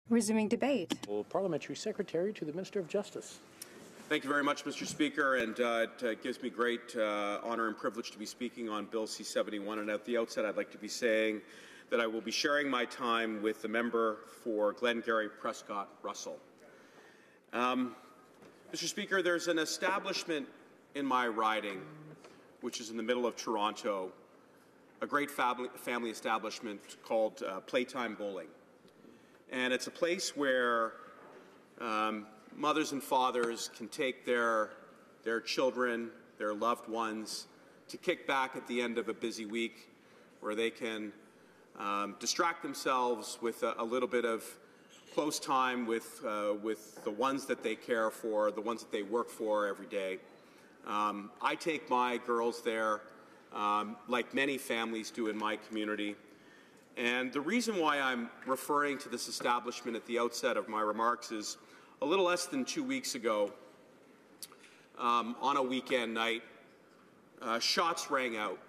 Resuming debate. Parliamentary Secretary to the Minister of Justice. Thank you very much, Mr. Speaker, and it gives me great honour and privilege to be speaking on Bill C-71. And at the outset, I'd like to be saying that I will be sharing my time with the member for Glengarry Prescott Russell. Mr. Speaker, there's an establishment in my riding, which is in the middle of Toronto, a great family establishment called Playtime Bowling. And it's a place where mothers and fathers can take their children, their loved ones, to kick back at the end of a busy week, where they can distract themselves with a little bit of close time with the ones that they care for, the ones that they work for every day. I take my girls there, like many families do in my community. And the reason why I'm referring to this establishment at the outset of my remarks is a little less than 2 weeks ago, on a weekend night, shots rang out.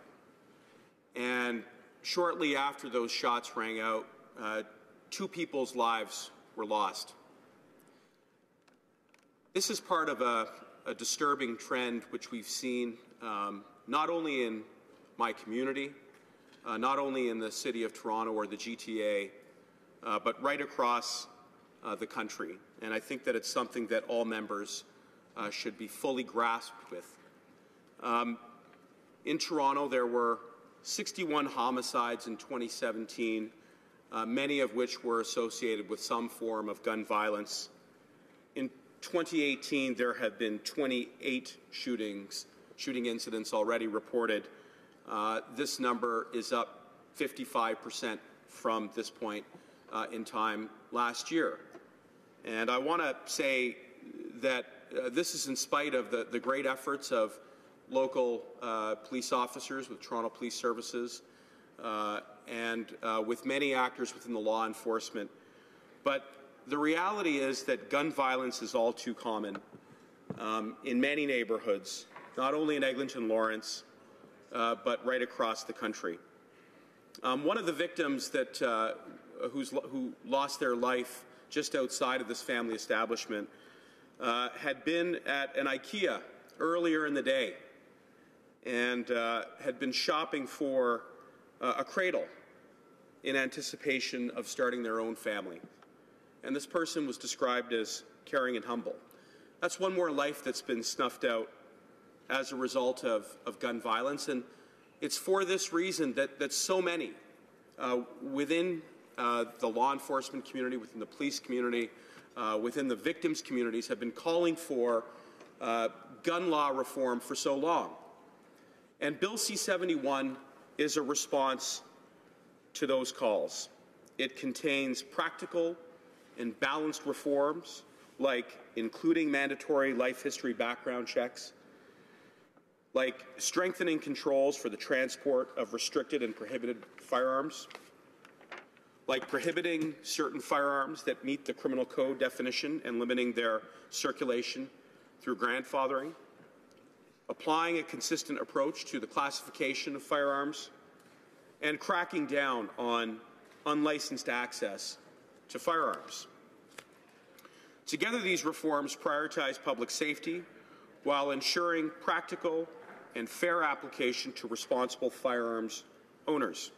And shortly after those shots rang out, 2 people's lives were lost. This is part of a disturbing trend which we've seen not only in my community, not only in the City of Toronto or the GTA, but right across the country. And I think that it's something that all members should be fully grasped with. In Toronto, there were 61 homicides in 2017, many of which were associated with some form of gun violence. In 2018, there have been 28 shooting incidents already reported. This number is up 55% from this point in time last year. And I want to say that this is in spite of the great efforts of local police officers with Toronto Police Services and with many actors within the law enforcement. But the reality is that gun violence is all too common in many neighbourhoods, not only in Eglinton-Lawrence, but right across the country. One of the victims that who lost their life just outside of this family establishment had been at an IKEA earlier in the day and had been shopping for a cradle in anticipation of starting their own family. And this person was described as caring and humble. That's one more life that's been snuffed out as a result of gun violence. And it's for this reason that so many within the law enforcement community, within the police community, within the victims' communities have been calling for gun law reform for so long. And Bill C-71 is a response to those calls. It contains practical and balanced reforms, like including mandatory life history background checks, like strengthening controls for the transport of restricted and prohibited firearms, like prohibiting certain firearms that meet the criminal code definition and limiting their circulation through grandfathering, applying a consistent approach to the classification of firearms, and cracking down on unlicensed access to firearms. Together, these reforms prioritize public safety while ensuring practical and fair application to responsible firearms owners.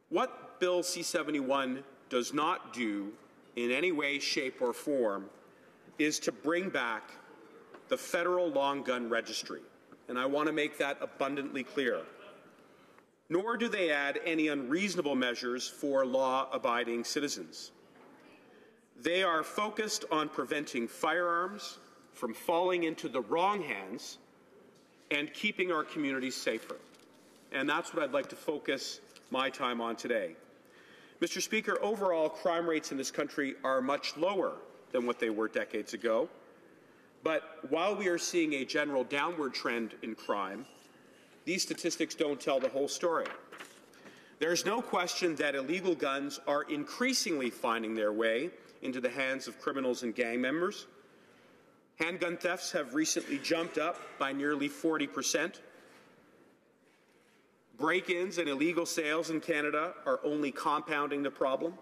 What Bill C-71 does not do in any way, shape, or form is to bring back the federal long gun registry, and I want to make that abundantly clear. Nor do they add any unreasonable measures for law-abiding citizens. They are focused on preventing firearms from falling into the wrong hands and keeping our communities safer. And that's what I'd like to focus my time on today. Mr. Speaker, overall crime rates in this country are much lower than what they were decades ago. But while we are seeing a general downward trend in crime, these statistics don't tell the whole story. There's no question that illegal guns are increasingly finding their way into the hands of criminals and gang members. Handgun thefts have recently jumped up by nearly 40%. Break-ins and illegal sales in Canada are only compounding the problem.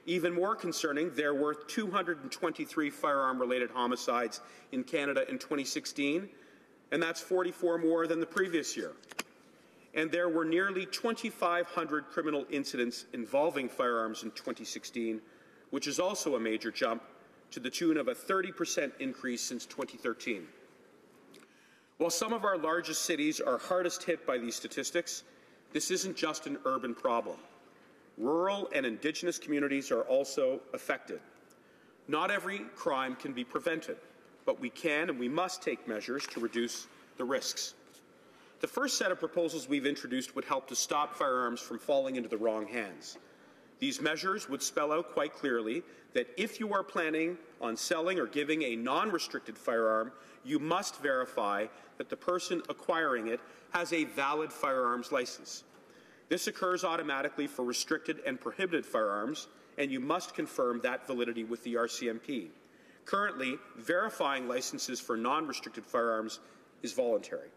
Even more concerning, there were 223 firearm-related homicides in Canada in 2016, and that's 44 more than the previous year. And there were nearly 2,500 criminal incidents involving firearms in 2016, which is also a major jump to the tune of a 30% increase since 2013. While some of our largest cities are hardest hit by these statistics, this isn't just an urban problem. Rural and Indigenous communities are also affected. Not every crime can be prevented, but we can and we must take measures to reduce the risks. The first set of proposals we've introduced would help to stop firearms from falling into the wrong hands. These measures would spell out quite clearly that if you are planning on selling or giving a non-restricted firearm, you must verify that the person acquiring it has a valid firearms license. This occurs automatically for restricted and prohibited firearms, and you must confirm that validity with the RCMP. Currently, verifying licenses for non-restricted firearms is voluntary.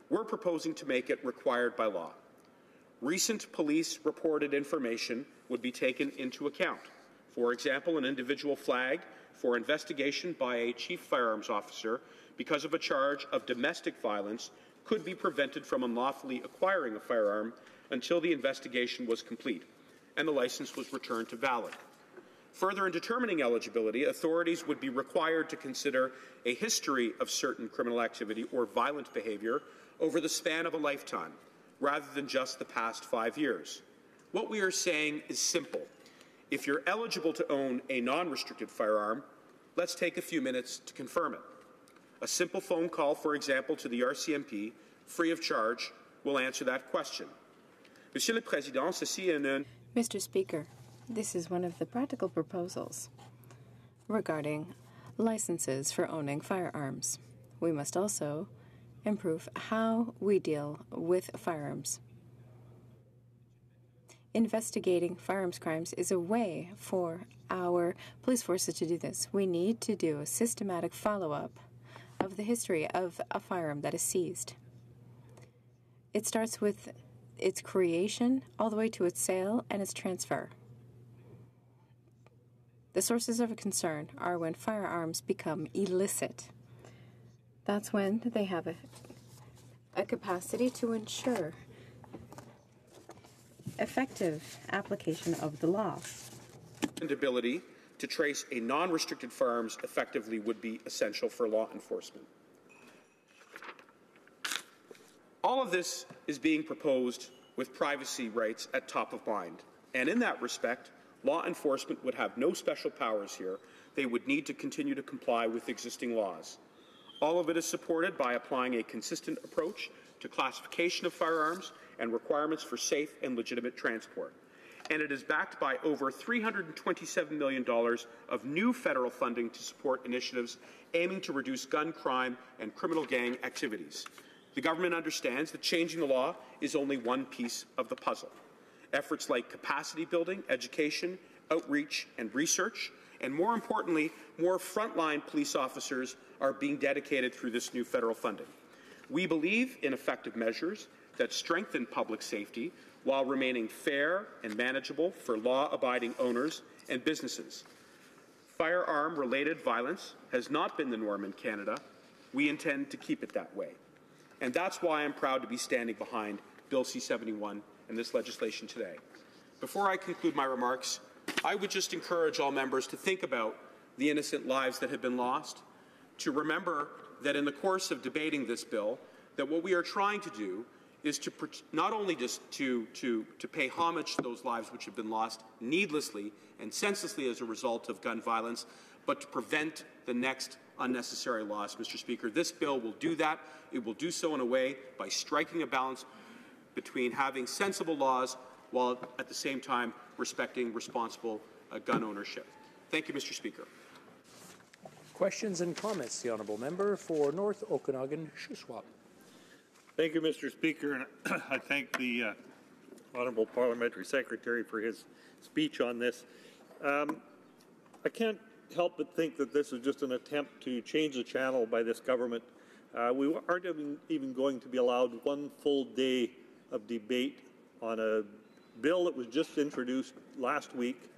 We're proposing to make it required by law. Recent police-reported information would be taken into account. For example, an individual flagged for investigation by a chief firearms officer because of a charge of domestic violence could be prevented from unlawfully acquiring a firearm until the investigation was complete and the license was returned to valid. Further, in determining eligibility, authorities would be required to consider a history of certain criminal activity or violent behavior over the span of a lifetime, rather than just the past 5 years. What we are saying is simple. If you're eligible to own a non-restricted firearm, let's take a few minutes to confirm it. A simple phone call, for example, to the RCMP, free of charge, will answer that question. Monsieur le Président, ceci est un... Mr. Speaker, this is one of the practical proposals regarding licenses for owning firearms. We must also improve how we deal with firearms. Investigating firearms crimes is a way for our police forces to do this. We need to do a systematic follow-up of the history of a firearm that is seized. It starts with its creation all the way to its sale and its transfer. The sources of concern are when firearms become illicit. That's when they have a capacity to ensure effective application of the law. And ability to trace a non-restricted firearms effectively would be essential for law enforcement. All of this is being proposed with privacy rights at top of mind. And in that respect, law enforcement would have no special powers here. They would need to continue to comply with existing laws. All of it is supported by applying a consistent approach to classification of firearms and requirements for safe and legitimate transport. And it is backed by over $327 million of new federal funding to support initiatives aiming to reduce gun crime and criminal gang activities. The government understands that changing the law is only one piece of the puzzle. Efforts like capacity building, education, outreach, and research, and more importantly, more frontline police officers are being dedicated through this new federal funding. We believe in effective measures that strengthen public safety while remaining fair and manageable for law-abiding owners and businesses. Firearm-related violence has not been the norm in Canada. We intend to keep it that way. And that's why I'm proud to be standing behind Bill C-71 and this legislation today. Before I conclude my remarks, I would just encourage all members to think about the innocent lives that have been lost, to remember that in the course of debating this bill, that what we are trying to do is to not only just to pay homage to those lives which have been lost needlessly and senselessly as a result of gun violence, but to prevent the next unnecessary loss. Mr. Speaker, this bill will do that. It will do so in a way by striking a balance between having sensible laws while at the same time respecting responsible gun ownership. Thank you, Mr. Speaker. Questions and comments. The honourable member for North Okanagan-Shuswap. Thank you, Mr. Speaker, and I thank the Honourable Parliamentary Secretary for his speech on this. I can't help but think that this is just an attempt to change the channel by this government. We aren't even going to be allowed one full day of debate on a bill that was just introduced last week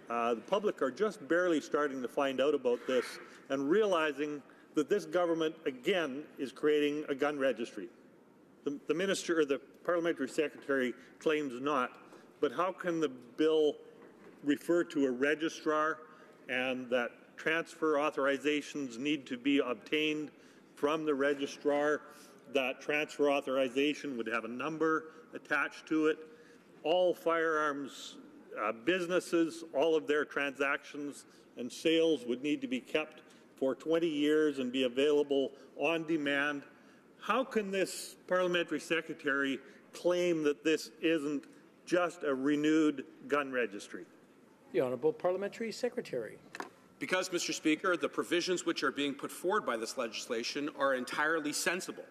The public are just barely starting to find out about this and realizing that this government, again, is creating a gun registry. The minister or the parliamentary secretary claims not, but how can the bill refer to a registrar and that transfer authorizations need to be obtained from the registrar? That transfer authorization would have a number attached to it. All firearms businesses, all of their transactions and sales would need to be kept for 20 years and be available on demand. How can this parliamentary secretary claim that this isn't just a renewed gun registry? The Honourable Parliamentary Secretary. Because, Mr. Speaker, the provisions which are being put forward by this legislation are entirely sensible.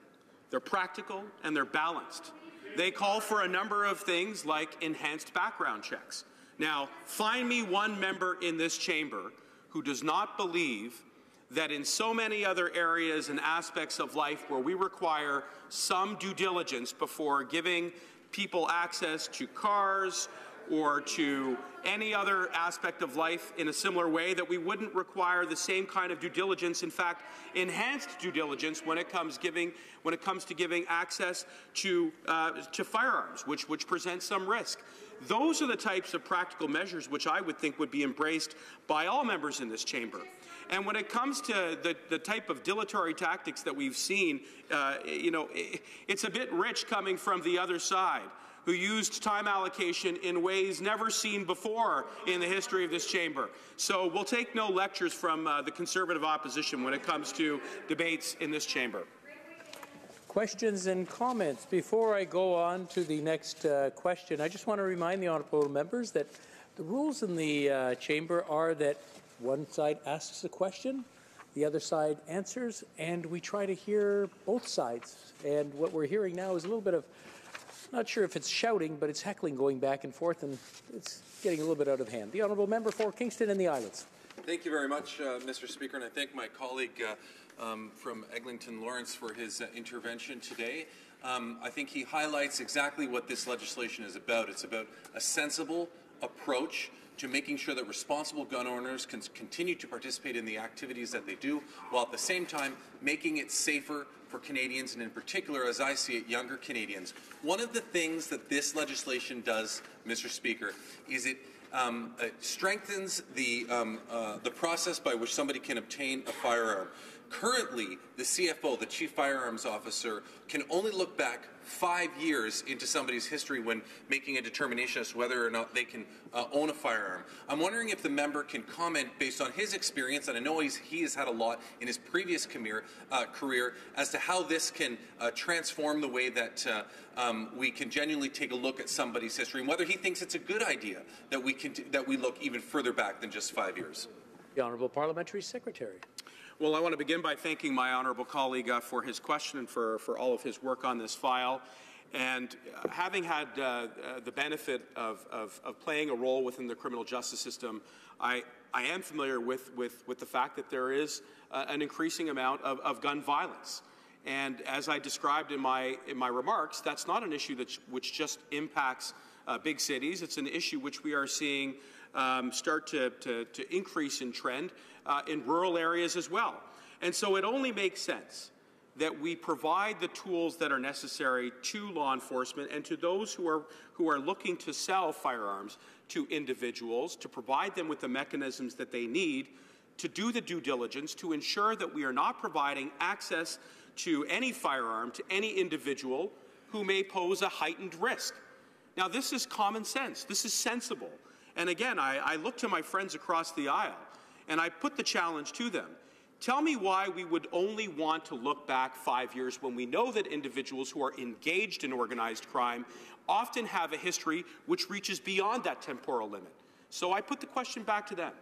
They're practical and they're balanced. They call for a number of things like enhanced background checks. Now, find me one member in this chamber who does not believe that in so many other areas and aspects of life where we require some due diligence before giving people access to cars or to any other aspect of life in a similar way, that we wouldn't require the same kind of due diligence, in fact, enhanced due diligence when it comes to giving access to firearms, which present some risk. Those are the types of practical measures which I would think would be embraced by all members in this chamber. And when it comes to the type of dilatory tactics that we've seen, it's a bit rich coming from the other side, who used time allocation in ways never seen before in the history of this chamber. So we'll take no lectures from the Conservative opposition when it comes to debates in this chamber. Questions and comments. Before I go on to the next question, I just want to remind the honourable members that the rules in the chamber are that one side asks a question, the other side answers, and we try to hear both sides. And what we're hearing now is a little bit of, not sure if it's shouting, but it's heckling going back and forth, and it's getting a little bit out of hand. The honourable member for Kingston and the Islands. Thank you very much, Mr. Speaker, and I thank my colleague from Eglinton-Lawrence for his intervention today. I think he highlights exactly what this legislation is about. It's about a sensible approach to making sure that responsible gun owners can continue to participate in the activities that they do, while at the same time making it safer for Canadians, and in particular, as I see it, younger Canadians. One of the things that this legislation does, Mr. Speaker, is it strengthens the process by which somebody can obtain a firearm. Currently, the CFO, the Chief Firearms Officer, can only look back 5 years into somebody's history when making a determination as to whether or not they can own a firearm. I'm wondering if the member can comment based on his experience, and I know he has had a lot in his previous career, as to how this can transform the way that we can genuinely take a look at somebody's history, and whether he thinks it's a good idea that we look even further back than just 5 years. The Honourable Parliamentary Secretary. Well, I want to begin by thanking my honourable colleague for his question and for all of his work on this file. And having had the benefit of playing a role within the criminal justice system, I am familiar with the fact that there is an increasing amount of gun violence. And as I described in my remarks, that's not an issue which just impacts big cities. It's an issue which we are seeing start to increase in trend in rural areas as well. And so it only makes sense that we provide the tools that are necessary to law enforcement and to those who are looking to sell firearms to individuals, to provide them with the mechanisms that they need to do the due diligence to ensure that we are not providing access to any firearm to any individual who may pose a heightened risk. Now, this is common sense. This is sensible. And again, I look to my friends across the aisle, and I put the challenge to them. Tell me why we would only want to look back 5 years when we know that individuals who are engaged in organized crime often have a history which reaches beyond that temporal limit. So I put the question back to them.